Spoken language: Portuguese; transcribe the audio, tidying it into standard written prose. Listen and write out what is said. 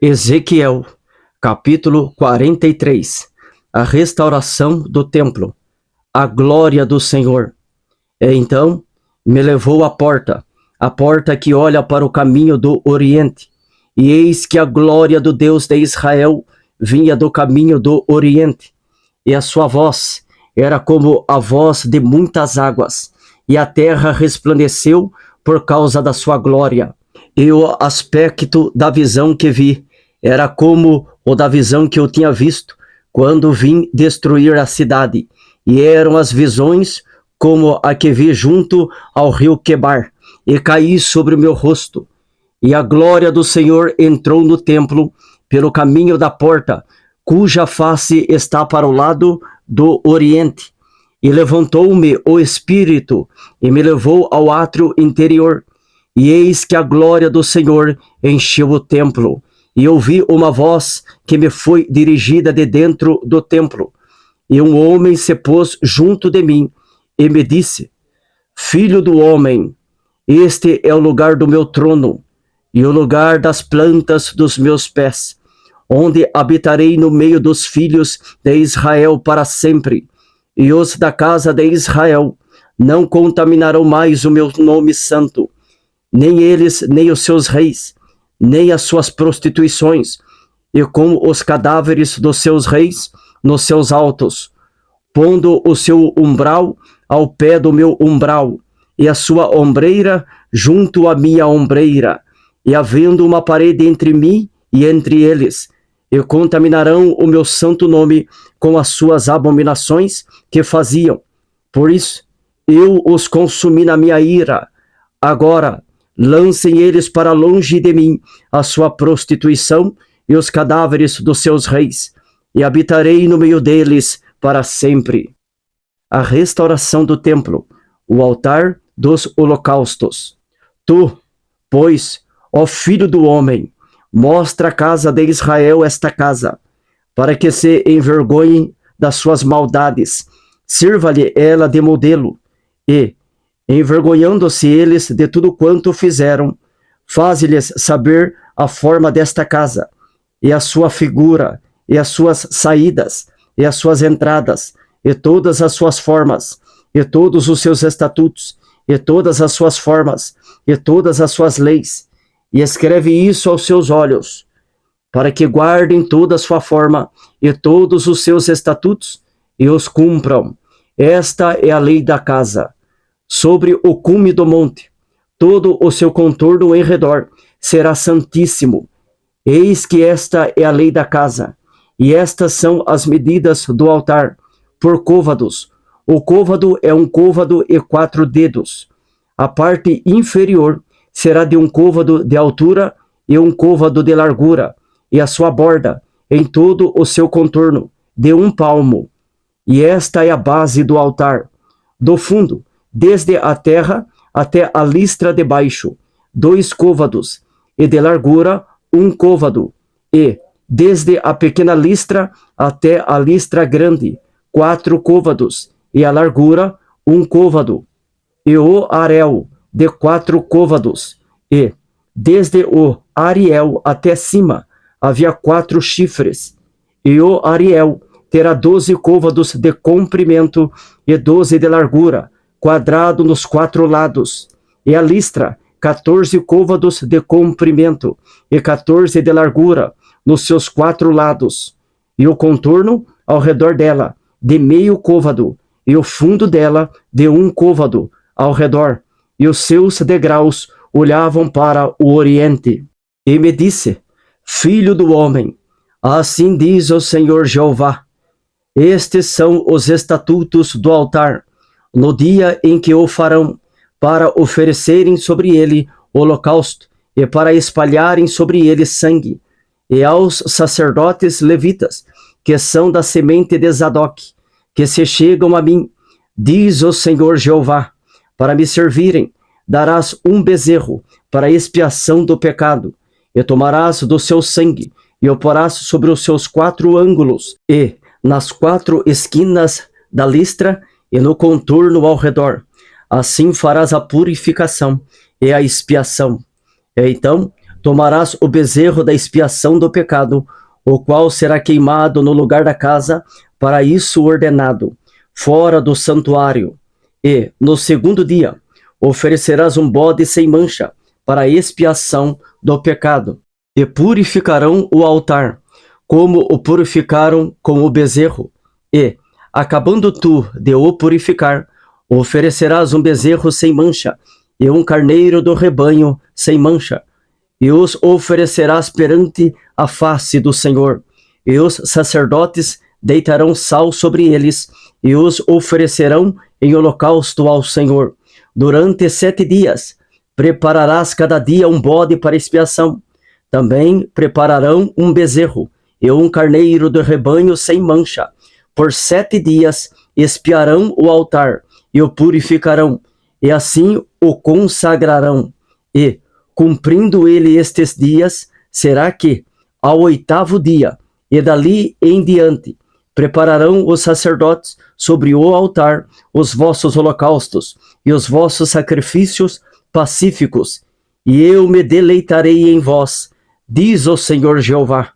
Ezequiel, capítulo 43. A restauração do templo. A glória do Senhor. Então me levou à porta que olha para o caminho do Oriente, e eis que a glória do Deus de Israel vinha do caminho do Oriente, e a sua voz era como a voz de muitas águas, e a terra resplandeceu por causa da sua glória. E o aspecto da visão que vi era como o da visão que eu tinha visto quando vim destruir a cidade, e eram as visões como a que vi junto ao rio Quebar, e caí sobre o meu rosto. E a glória do Senhor entrou no templo pelo caminho da porta, cuja face está para o lado do Oriente. E levantou-me o Espírito e me levou ao átrio interior. E eis que a glória do Senhor encheu o templo. E ouvi uma voz que me foi dirigida de dentro do templo. E um homem se pôs junto de mim e me disse: Filho do homem, este é o lugar do meu trono e o lugar das plantas dos meus pés, onde habitarei no meio dos filhos de Israel para sempre. E os da casa de Israel não contaminarão mais o meu nome santo, nem eles, nem os seus reis, nem as suas prostituições, e com os cadáveres dos seus reis nos seus altos, pondo o seu umbral ao pé do meu umbral, e a sua ombreira junto à minha ombreira, e havendo uma parede entre mim e entre eles, e contaminarão o meu santo nome com as suas abominações que faziam. Por isso, eu os consumi na minha ira. Agora, lancem eles para longe de mim a sua prostituição e os cadáveres dos seus reis, e habitarei no meio deles para sempre. A restauração do templo, o altar dos holocaustos. Tu, pois, ó filho do homem, mostra à casa de Israel esta casa, para que se envergonhem das suas maldades. Sirva-lhe ela de modelo, e, envergonhando-se eles de tudo quanto fizeram, faze-lhes saber a forma desta casa, e a sua figura, e as suas saídas, e as suas entradas, e todas as suas formas, e todos os seus estatutos, e todas as suas formas, e todas as suas leis, e escreve isso aos seus olhos, para que guardem toda a sua forma, e todos os seus estatutos, e os cumpram. Esta é a lei da casa. Sobre o cume do monte, todo o seu contorno em redor será santíssimo. Eis que esta é a lei da casa, e estas são as medidas do altar, por côvados. O côvado é um côvado e 4 dedos. A parte inferior será de um côvado de altura e um côvado de largura, e a sua borda, em todo o seu contorno, de 1 palmo. E esta é a base do altar. Do fundo, desde a terra até a listra de baixo, 2 côvados, e de largura 1 côvado, e, desde a pequena listra até a listra grande, 4 côvados, e a largura 1 côvado, e o aréu de 4 côvados, e, desde o ariel até cima, havia 4 chifres, e o ariel terá 12 côvados de comprimento e 12 de largura, quadrado nos 4 lados, e a listra, 14 côvados de comprimento e 14 de largura nos seus 4 lados, e o contorno ao redor dela, de meio côvado, e o fundo dela, de 1 côvado ao redor, e os seus degraus olhavam para o oriente. E me disse: Filho do homem, assim diz o Senhor Jeová, estes são os estatutos do altar, no dia em que o farão, para oferecerem sobre ele holocausto, e para espalharem sobre ele sangue, e aos sacerdotes levitas, que são da semente de Zadoc, que se chegam a mim, diz o Senhor Jeová, para me servirem, darás um bezerro para expiação do pecado, e tomarás do seu sangue, e o porás sobre os seus 4 ângulos, e nas 4 esquinas da listra, e no contorno ao redor. Assim farás a purificação e a expiação. E então Tomarás o bezerro da expiação do pecado, o qual será queimado no lugar da casa, para isso ordenado, fora do santuário. E, no segundo dia, oferecerás um bode sem mancha, para a expiação do pecado. E purificarão o altar, como o purificaram com o bezerro. E, acabando tu de o purificar, oferecerás um bezerro sem mancha, e um carneiro do rebanho sem mancha, e os oferecerás perante a face do Senhor. E os sacerdotes deitarão sal sobre eles, e os oferecerão em holocausto ao Senhor. Durante 7 dias prepararás cada dia um bode para expiação. Também prepararão um bezerro e um carneiro do rebanho sem mancha. Por 7 dias expiarão o altar e o purificarão, e assim o consagrarão. E, cumprindo ele estes dias, será que, ao 8º dia, e dali em diante, prepararão os sacerdotes sobre o altar os vossos holocaustos e os vossos sacrifícios pacíficos, e eu me deleitarei em vós, diz o Senhor Jeová.